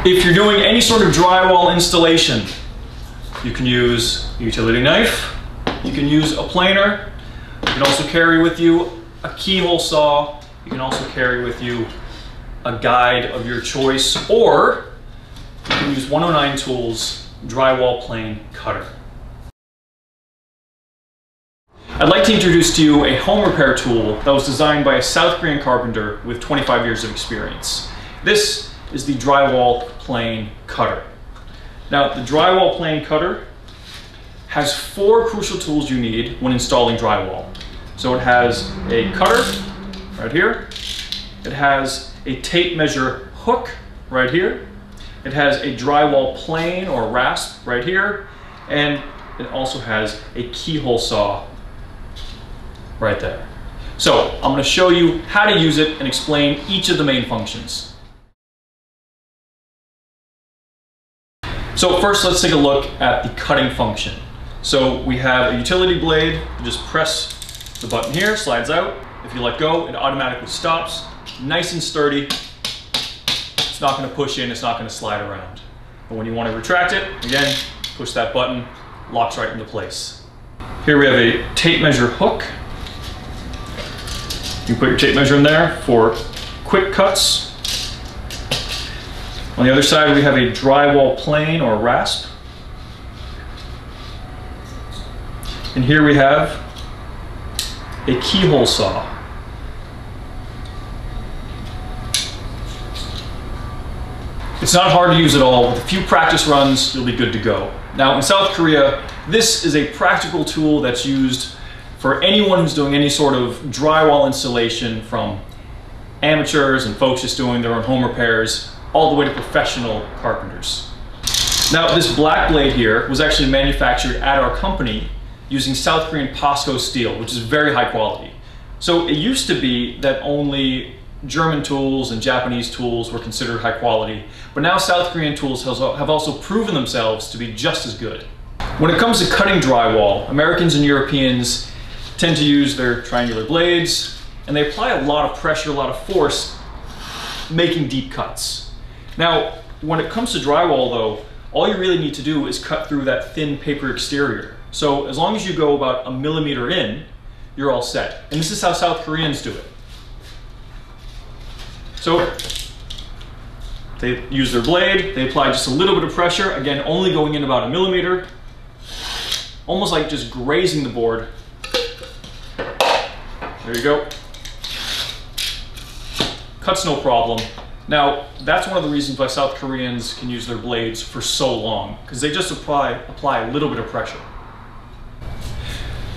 If you're doing any sort of drywall installation, you can use a utility knife, you can use a planer, you can also carry with you a keyhole saw, you can also carry with you a guide of your choice, or you can use 109 Tools Drywall Plane Cutter. I'd like to introduce to you a home repair tool that was designed by a South Korean carpenter with 25 years of experience. This is the Drywall Plane Cutter. Now, the Drywall Plane Cutter has 4 crucial tools you need when installing drywall. So it has a cutter right here, it has a tape measure hook right here, it has a drywall plane or rasp right here, and it also has a keyhole saw right there. So I'm going to show you how to use it and explain each of the main functions. So first, let's take a look at the cutting function. So we have a utility blade. You just press the button here, slides out. If you let go, it automatically stops. Nice and sturdy. It's not going to push in, it's not going to slide around. But when you want to retract it, again, push that button, locks right into place. Here we have a tape measure hook. You put your tape measure in there for quick cuts. On the other side, we have a drywall plane or rasp. And here we have a keyhole saw. It's not hard to use at all. With a few practice runs, you'll be good to go. Now, in South Korea, this is a practical tool that's used for anyone who's doing any sort of drywall installation, from amateurs and folks just doing their own home repairs, all the way to professional carpenters. Now, this black blade here was actually manufactured at our company using South Korean POSCO steel, which is very high quality. So it used to be that only German tools and Japanese tools were considered high quality, but now South Korean tools have also proven themselves to be just as good. When it comes to cutting drywall, Americans and Europeans tend to use their triangular blades, and they apply a lot of pressure, a lot of force, making deep cuts. Now, when it comes to drywall though, all you really need to do is cut through that thin paper exterior. So as long as you go about 1 millimeter in, you're all set. And this is how South Koreans do it. So they use their blade, they apply just a little bit of pressure, again, only going in about 1 millimeter, almost like just grazing the board. There you go. Cuts no problem. Now, that's one of the reasons why South Koreans can use their blades for so long, because they just apply a little bit of pressure.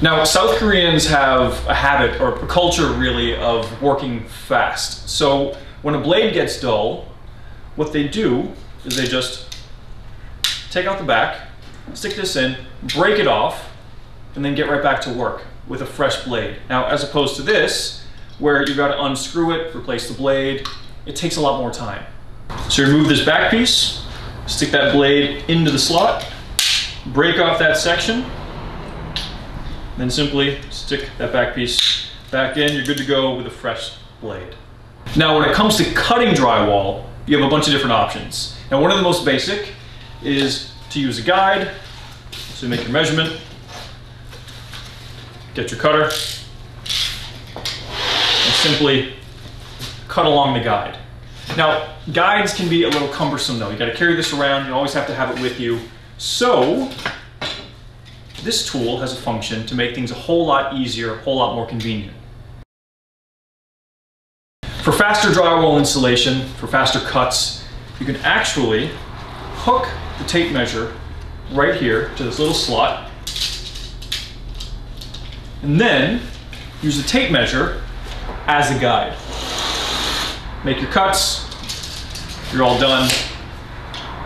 Now, South Koreans have a habit, or a culture really, of working fast. So when a blade gets dull, what they do is they just take out the back, stick this in, break it off, and then get right back to work with a fresh blade. Now, as opposed to this, where you've got to unscrew it, replace the blade, it takes a lot more time. So remove this back piece, stick that blade into the slot, break off that section, then simply stick that back piece back in. You're good to go with a fresh blade. Now, when it comes to cutting drywall, you have a bunch of different options. Now, one of the most basic is to use a guide. So make your measurement, get your cutter, and simply cut along the guide. Now, guides can be a little cumbersome though. You gotta carry this around, you always have to have it with you. So, this tool has a function to make things a whole lot easier, a whole lot more convenient. For faster drywall installation, for faster cuts, you can actually hook the tape measure right here to this little slot, and then use the tape measure as a guide. Make your cuts, you're all done.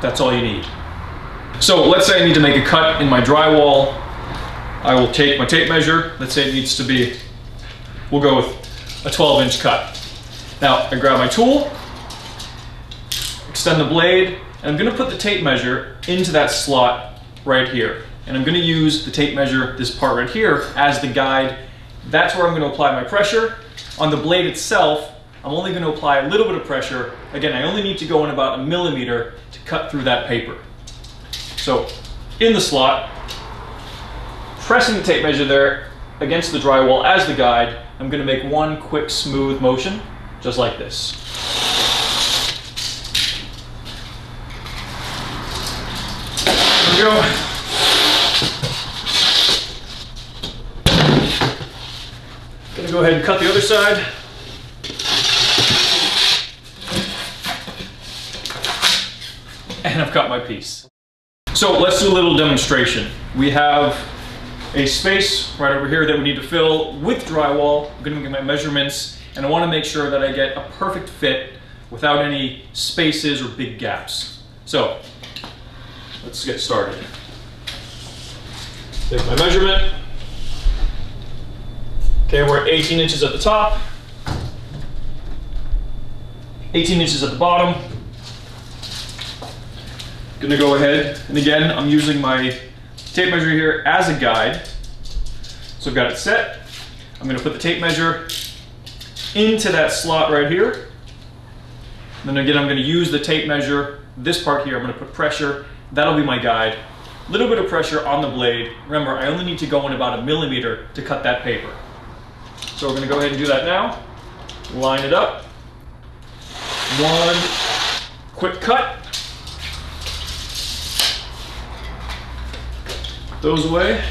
That's all you need. So let's say I need to make a cut in my drywall. I will take my tape measure. Let's say it needs to be, we'll go with a 12-inch cut. Now I grab my tool, extend the blade, and I'm gonna put the tape measure into that slot right here. And I'm gonna use the tape measure, this part right here, as the guide. That's where I'm gonna apply my pressure. On the blade itself, I'm only going to apply a little bit of pressure. Again, I only need to go in about 1 millimeter to cut through that paper. So in the slot, pressing the tape measure there against the drywall as the guide, I'm going to make one quick smooth motion, just like this. There we go. Gonna go ahead and cut the other side. And I've cut my piece. So let's do a little demonstration. We have a space right over here that we need to fill with drywall. I'm gonna get my measurements, and I wanna make sure that I get a perfect fit without any spaces or big gaps. So let's get started. Take my measurement. Okay, we're at 18 inches at the top, 18 inches at the bottom. Gonna go ahead, and again, I'm using my tape measure here as a guide. So I've got it set. I'm gonna put the tape measure into that slot right here. And then again, I'm gonna use the tape measure, this part here, I'm gonna put pressure. That'll be my guide. A little bit of pressure on the blade. Remember, I only need to go in about 1 millimeter to cut that paper. So we're gonna go ahead and do that now. Line it up. One quick cut. Put those away.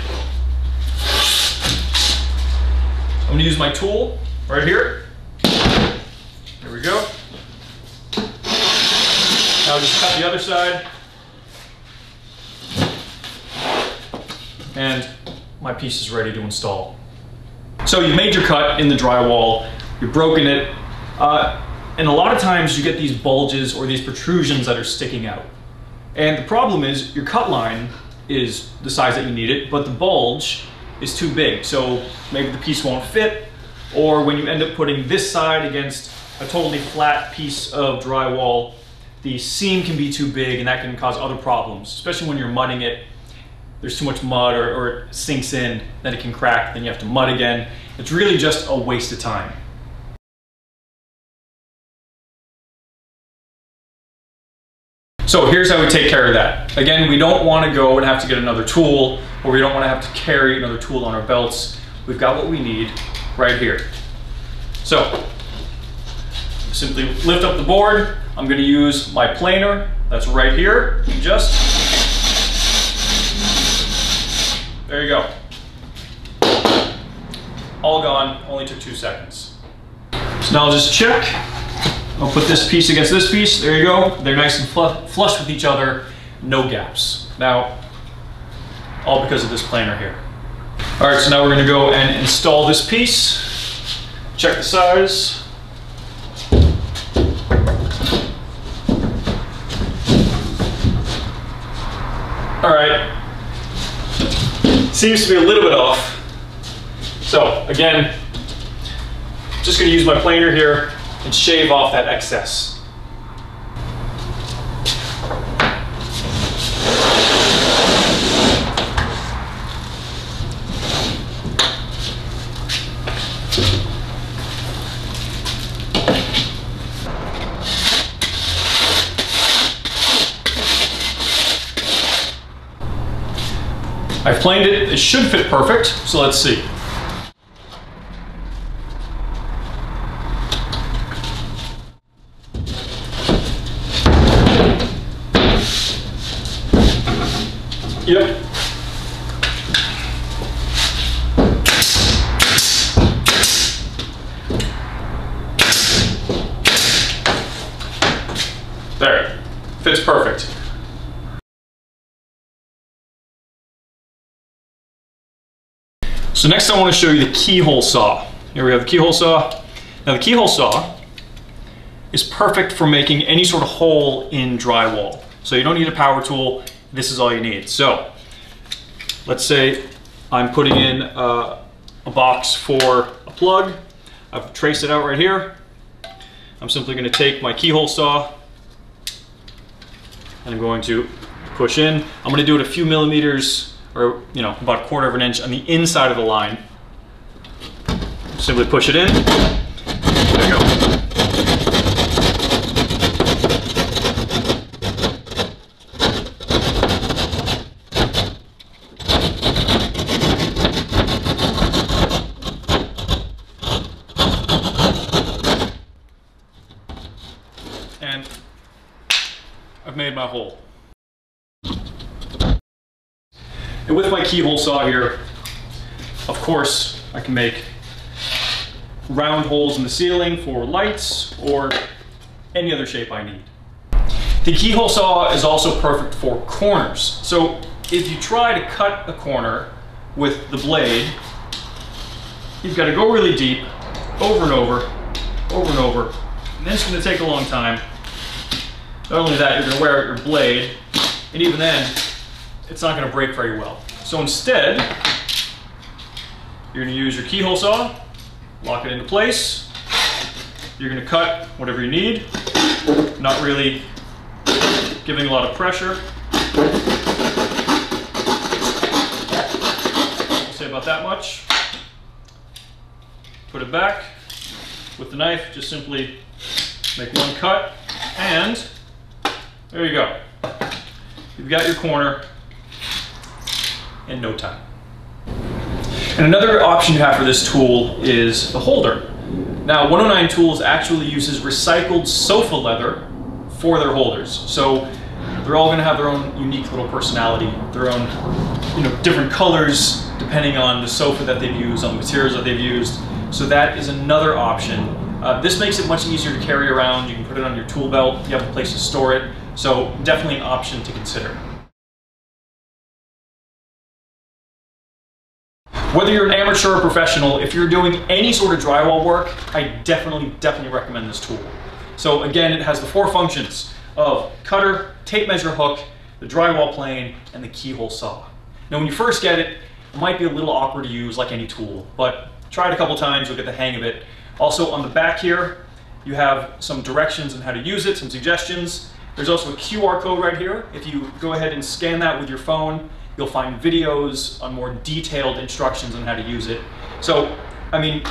I'm gonna use my tool right here. There we go. Now I'll just cut the other side. And my piece is ready to install. So you've made your cut in the drywall, you've broken it, and a lot of times you get these bulges or these protrusions that are sticking out. And the problem is your cut line is the size that you need it, but the bulge is too big. So maybe the piece won't fit, or when you end up putting this side against a totally flat piece of drywall, the seam can be too big and that can cause other problems, especially when you're mudding it. There's too much mud or it sinks in, then it can crack, then you have to mud again. It's really just a waste of time. So here's how we take care of that. Again, we don't want to go and have to get another tool, or we don't want to have to carry another tool on our belts. We've got what we need right here. So simply lift up the board. I'm going to use my planer that's right here. There you go. All gone, only took 2 seconds. So now I'll just check. I'll put this piece against this piece, there you go. They're nice and flush with each other, no gaps. Now, all because of this planer here. All right, so now we're gonna go and install this piece. Check the size. All right. Seems to be a little bit off. So again, just gonna use my planer here and shave off that excess. I've planed it, it should fit perfect, so let's see. Yep. There, fits perfect. So next I want to show you the keyhole saw. Here we have the keyhole saw. Now the keyhole saw is perfect for making any sort of hole in drywall. So you don't need a power tool, this is all you need. So let's say I'm putting in a box for a plug. I've traced it out right here. I'm simply going to take my keyhole saw and I'm going to push in. I'm going to do it a few millimeters, or about 1/4 of an inch on the inside of the line. Simply push it in. There you go. and I've made my hole. And with my keyhole saw here, of course, I can make round holes in the ceiling for lights or any other shape I need. The keyhole saw is also perfect for corners. So if you try to cut a corner with the blade, you've got to go really deep, over and over, over and over, and then it's going to take a long time. Not only that, you're going to wear out your blade, and even then, it's not going to break very well. So instead, you're going to use your keyhole saw, lock it into place. You're going to cut whatever you need, not really giving a lot of pressure. I'll say about that much. Put it back with the knife, just simply make one cut, and there you go. You've got your corner in no time. And another option you have for this tool is the holder. Now, 109 Tools actually uses recycled sofa leather for their holders. So they're all going to have their own unique little personality, their own, different colors depending on the sofa that they've used, on the materials that they've used. So that is another option. This makes it much easier to carry around. You can put it on your tool belt. You have a place to store it. So definitely an option to consider. Whether you're an amateur or professional, if you're doing any sort of drywall work, I definitely recommend this tool. So again, it has the 4 functions of cutter, tape measure hook, the drywall plane, and the keyhole saw. Now when you first get it, it might be a little awkward to use like any tool, but try it a couple times, you'll get the hang of it. Also on the back here, you have some directions on how to use it, some suggestions. There's also a QR code right here. If you go ahead and scan that with your phone, you'll find videos on more detailed instructions on how to use it. So, I mean,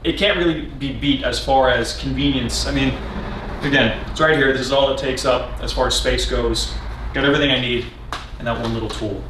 it can't really be beat as far as convenience. I mean, again, it's right here. This is all it takes up as far as space goes. Got everything I need in that one little tool.